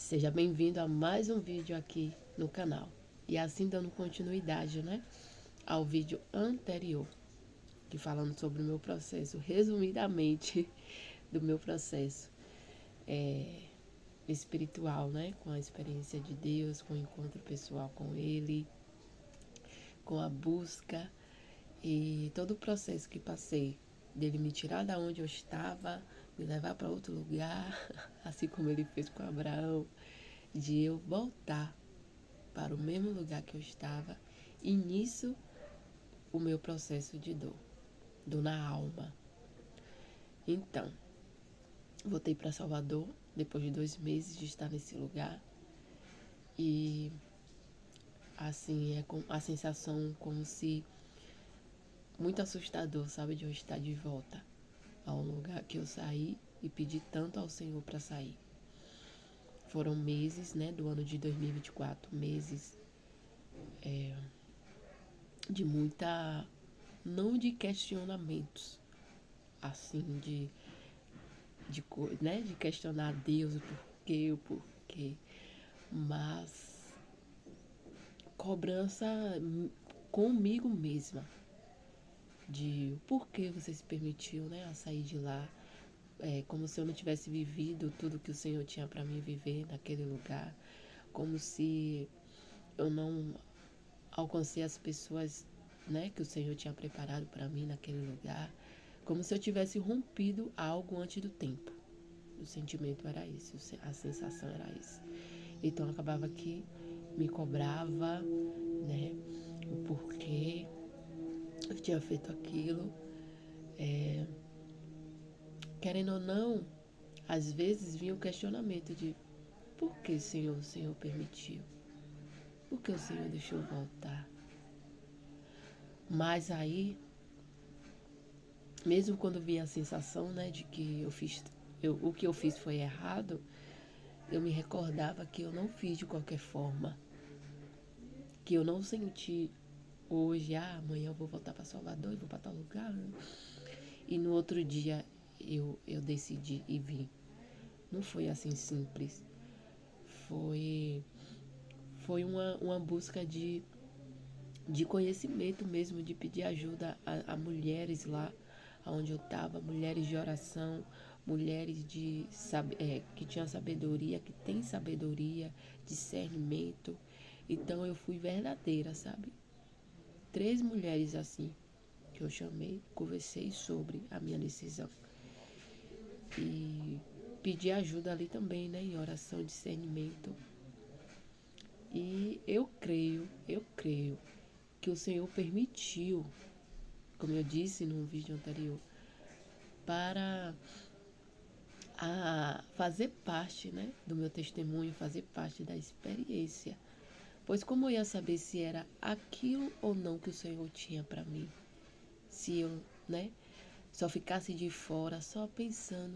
Seja bem-vindo a mais um vídeo aqui no canal. E assim dando continuidade, né, ao vídeo anterior, que falando sobre o meu processo, resumidamente, do meu processo espiritual, né, com a experiência de Deus, com o encontro pessoal com Ele, com a busca e todo o processo que passei, dele me tirar da onde eu estava, me levar para outro lugar, assim como ele fez com Abraão, de eu voltar para o mesmo lugar que eu estava, e nisso o meu processo de dor na alma. Então, voltei para Salvador depois de 2 meses de estar nesse lugar, e assim é com a sensação como se muito assustador, sabe, de eu estar de volta a um lugar que eu saí e pedi tanto ao Senhor para sair. Foram meses, né, do ano de 2024, meses de muita, não de questionamentos, assim, né, de questionar Deus, o porquê, mas cobrança comigo mesma, de o porquê você se permitiu, né, a sair de lá, como se eu não tivesse vivido tudo que o Senhor tinha para mim viver naquele lugar, como se eu não alcancei as pessoas, né, que o Senhor tinha preparado para mim naquele lugar, como se eu tivesse rompido algo antes do tempo. O sentimento era esse, a sensação era essa. Então acabava que me cobrava, né, o porquê eu tinha feito aquilo. Querendo ou não, às vezes vinha o questionamento de por que, Senhor, o Senhor permitiu? Por que o Senhor deixou eu voltar? Mas aí, mesmo quando vinha a sensação, né, de que o que eu fiz foi errado, eu me recordava que eu não fiz de qualquer forma, que eu não senti hoje, amanhã eu vou voltar para Salvador e vou para tal lugar, e no outro dia eu decidi e vim. Não foi assim simples. Foi uma busca de conhecimento mesmo, de pedir ajuda a mulheres lá onde eu estava, mulheres de oração, mulheres que tinham sabedoria, que têm sabedoria, discernimento. Então eu fui verdadeira, sabe? 3 mulheres assim que eu chamei, conversei sobre a minha decisão. E pedi ajuda ali também, né? Em oração, discernimento. E eu creio que o Senhor permitiu, como eu disse no vídeo anterior, para fazer parte, né, do meu testemunho, fazer parte da experiência. Pois como eu ia saber se era aquilo ou não que o Senhor tinha para mim? Se eu, né, só ficasse de fora, só pensando.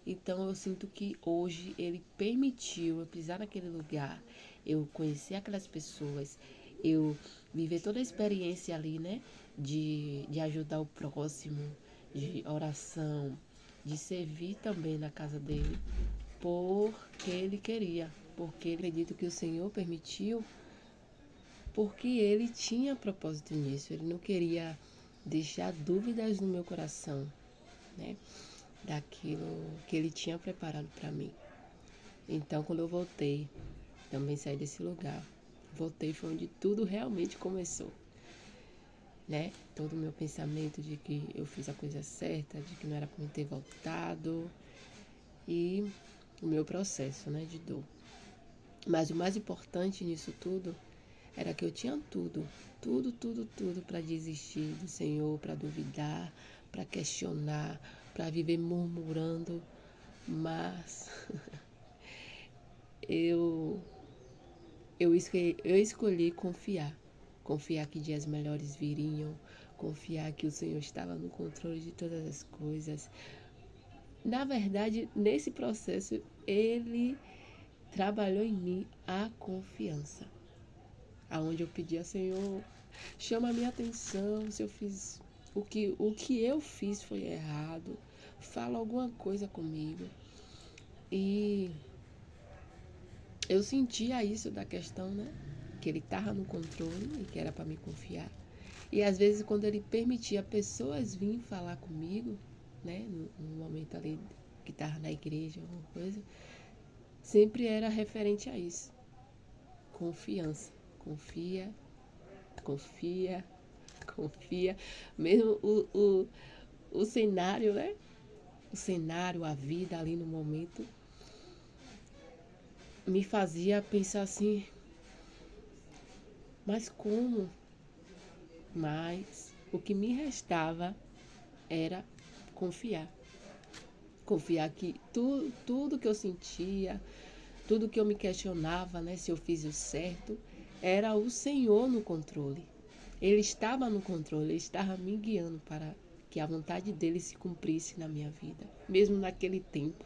Então eu sinto que hoje Ele permitiu eu pisar naquele lugar, eu conhecer aquelas pessoas, eu viver toda a experiência ali, né? De ajudar o próximo, de oração, de servir também na casa dele, porque Ele queria, porque acredito que o Senhor permitiu, porque Ele tinha propósito nisso, Ele não queria deixar dúvidas no meu coração, né? Daquilo que Ele tinha preparado para mim. Então, quando eu voltei, também saí desse lugar. Voltei foi onde tudo realmente começou, né? Todo o meu pensamento de que eu fiz a coisa certa, de que não era para eu ter voltado, e o meu processo, né, de dor. Mas o mais importante nisso tudo era que eu tinha tudo para desistir do Senhor, para duvidar, para questionar, para viver murmurando, mas eu escolhi confiar que dias melhores viriam, confiar que o Senhor estava no controle de todas as coisas. Na verdade, nesse processo, Ele trabalhou em mim a confiança, aonde eu pedi ao Senhor, chama a minha atenção se eu fiz o que eu fiz foi errado, fala alguma coisa comigo. E eu sentia isso da questão, né? Que ele estava no controle e que era para me confiar. E às vezes quando ele permitia pessoas virem falar comigo, né? No momento ali que estava na igreja, alguma coisa, sempre era referente a isso. Confiança. Confia, confia, confia. Mesmo o cenário, né? O cenário, a vida ali no momento, me fazia pensar assim, mas como? Mas o que me restava era confiar. Confiar que tudo que eu sentia, tudo que eu me questionava, né, se eu fiz o certo, era o Senhor no controle. Ele estava no controle, ele estava me guiando para que a vontade dele se cumprisse na minha vida. Mesmo naquele tempo,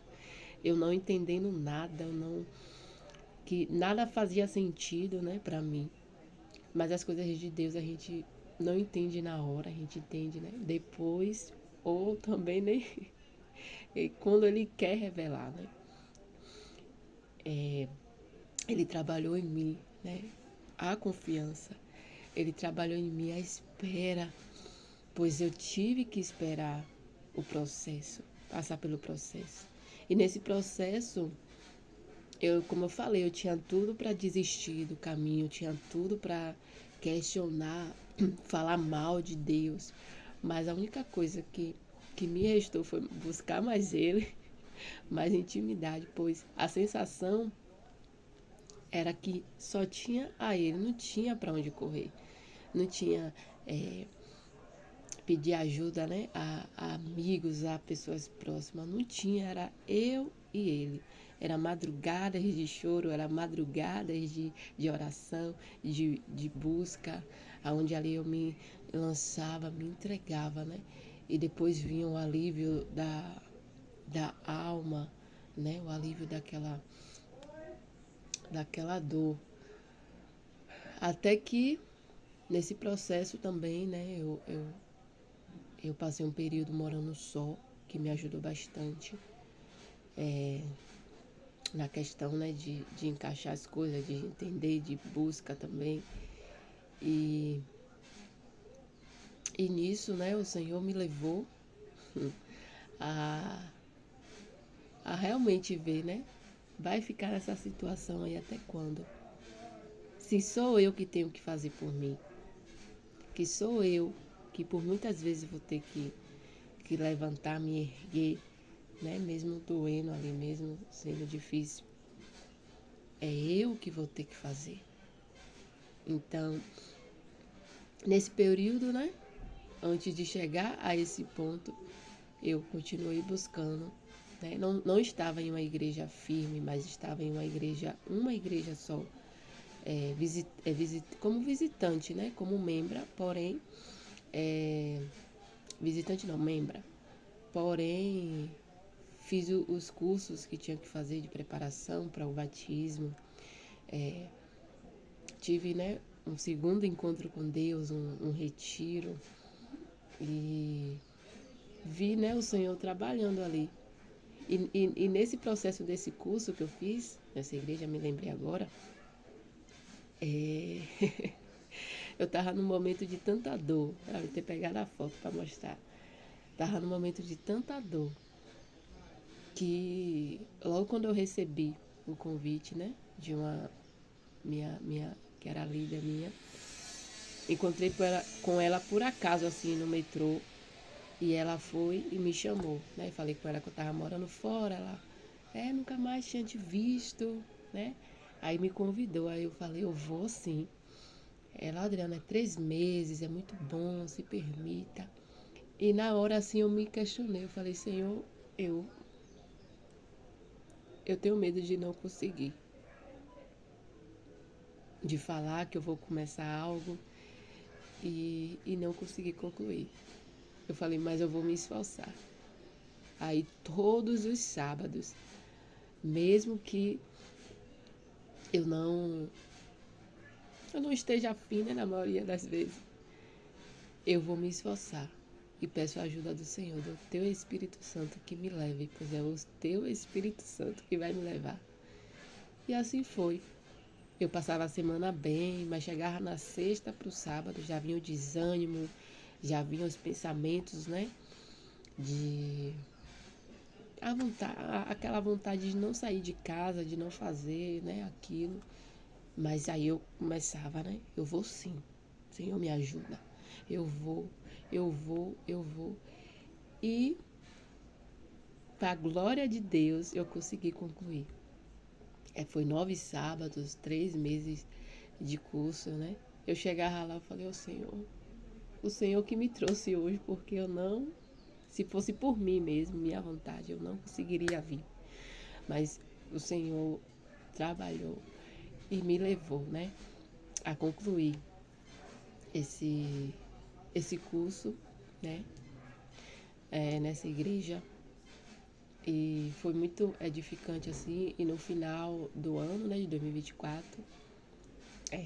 eu não entendendo nada, que nada fazia sentido, né, para mim. Mas as coisas de Deus a gente não entende na hora, a gente entende, né, depois, ou também nem quando ele quer revelar, né. Ele trabalhou em mim, né, a confiança. Ele trabalhou em mim a espera, pois eu tive que esperar o processo, passar pelo processo. E nesse processo, como eu falei, eu tinha tudo para desistir do caminho, eu tinha tudo para questionar, falar mal de Deus. Mas a única coisa que me restou foi buscar mais Ele, mais intimidade, pois a sensação era que só tinha a Ele, não tinha para onde correr, não tinha pedir ajuda, né, a amigos, a pessoas próximas, não tinha, era eu e Ele. Era madrugadas de choro, era madrugadas de oração, de busca, onde ali eu me lançava, me entregava, né? E depois vinha o alívio da alma, né? O alívio daquela dor. Até que nesse processo também, né? Eu passei um período morando só, que me ajudou bastante. Na questão, né, de encaixar as coisas, de entender, de busca também. E nisso, né, o Senhor me levou a, a realmente ver, né? Vai ficar nessa situação aí até quando? Se sou eu que tenho que fazer por mim, que sou eu que por muitas vezes vou ter que levantar, me erguer, né? Mesmo doendo ali, mesmo sendo difícil. É eu que vou ter que fazer. Então, nesse período, né? Antes de chegar a esse ponto, eu continuei buscando. Né? Não estava em uma igreja firme, mas estava em uma igreja só. Como visitante, né? Como membra, porém, visitante não, membra. Porém, fiz os cursos que tinha que fazer de preparação para o batismo. Tive, né, um segundo encontro com Deus, um retiro. E vi, né, o Senhor trabalhando ali. E nesse processo desse curso que eu fiz, nessa igreja, me lembrei agora, eu estava num momento de tanta dor, para eu ter pegado a foto para mostrar. Estava num momento de tanta dor que logo quando eu recebi o convite, né, de uma minha que era líder minha, encontrei com ela por acaso assim no metrô e ela foi e me chamou, né? Falei com ela que eu estava morando fora, ela nunca mais tinha te visto, né? Aí me convidou, aí eu falei, eu vou sim. Ela, Adriana, é 3 meses, é muito bom, se permita. E na hora assim eu me questionei, eu falei, Senhor, eu tenho medo de não conseguir. De falar que eu vou começar algo e não conseguir concluir. Eu falei, mas eu vou me esforçar. Aí todos os sábados, mesmo que eu não esteja afim, né, na maioria das vezes, eu vou me esforçar e peço a ajuda do Senhor, do Teu Espírito Santo que me leve, pois é o Teu Espírito Santo que vai me levar. E assim foi. Eu passava a semana bem, mas chegava na sexta para o sábado, já vinha o desânimo, já vinham os pensamentos, né? De aquela vontade de não sair de casa, de não fazer, né, aquilo. Mas aí eu começava, né? Eu vou sim. Senhor, me ajuda. Eu vou, eu vou. E, para a glória de Deus, eu consegui concluir. Foi 9 sábados, 3 meses de curso, né? Eu chegava lá e falei, o Senhor que me trouxe hoje, porque eu não, se fosse por mim mesmo, minha vontade, eu não conseguiria vir. Mas o Senhor trabalhou e me levou, né, a concluir esse, esse curso, né, nessa igreja. E foi muito edificante, assim, e no final do ano, né, de 2024,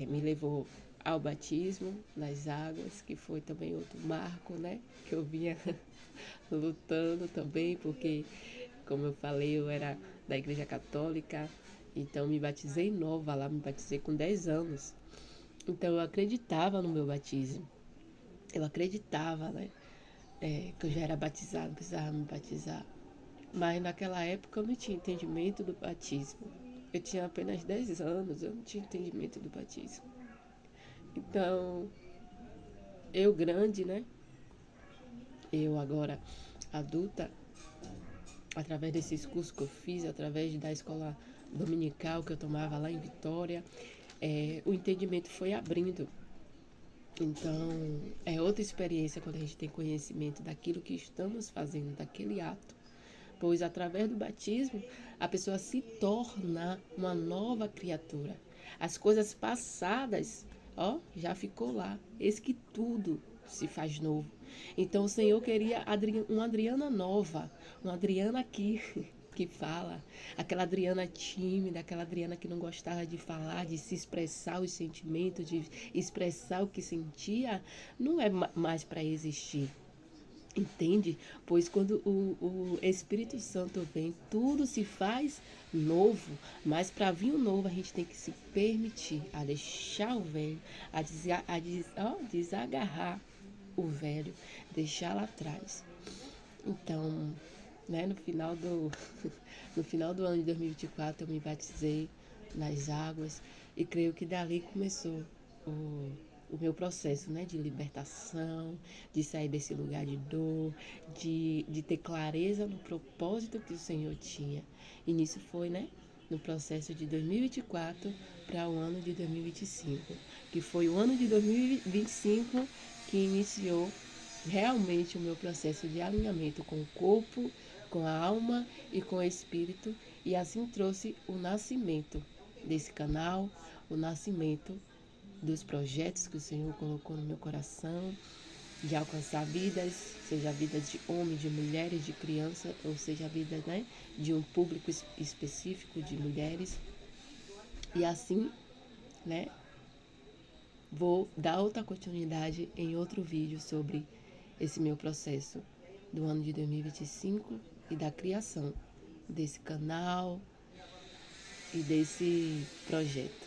me levou ao batismo nas águas, que foi também outro marco, né, que eu vinha lutando também, porque, como eu falei, eu era da igreja católica, então me batizei nova lá, me batizei com 10 anos. Então eu acreditava no meu batismo, eu acreditava, né, que eu já era batizado, precisava me batizar. Mas naquela época eu não tinha entendimento do batismo. Eu tinha apenas 10 anos, eu não tinha entendimento do batismo. Então, eu grande, né? Eu agora adulta, através desses cursos que eu fiz, através da escola dominical que eu tomava lá em Vitória, o entendimento foi abrindo. Então, é outra experiência quando a gente tem conhecimento daquilo que estamos fazendo, daquele ato. Pois através do batismo, a pessoa se torna uma nova criatura. As coisas passadas, já ficou lá. Eis que tudo se faz novo. Então o Senhor queria uma Adriana nova, uma Adriana que fala, aquela Adriana tímida, aquela Adriana que não gostava de falar, de se expressar os sentimentos, de expressar o que sentia, não é mais para existir. Entende? Pois quando o Espírito Santo vem, tudo se faz novo. Mas para vir o novo, a gente tem que se permitir a deixar o velho, desagarrar o velho, deixar lá atrás. Então, né, no final do ano de 2024, eu me batizei nas águas e creio que dali começou o meu processo, né, de libertação, de sair desse lugar de dor, de ter clareza no propósito que o Senhor tinha. E nisso foi, né, no processo de 2024 para o ano de 2025, que foi o ano de 2025 que iniciou realmente o meu processo de alinhamento com o corpo, com a alma e com o espírito, e assim trouxe o nascimento desse canal, o nascimento dos projetos que o Senhor colocou no meu coração, de alcançar vidas, seja vidas de homens, de mulheres, de crianças, ou seja, a vida, né, de um público específico de mulheres. E assim, né, vou dar outra continuidade em outro vídeo sobre esse meu processo do ano de 2025 e da criação desse canal e desse projeto.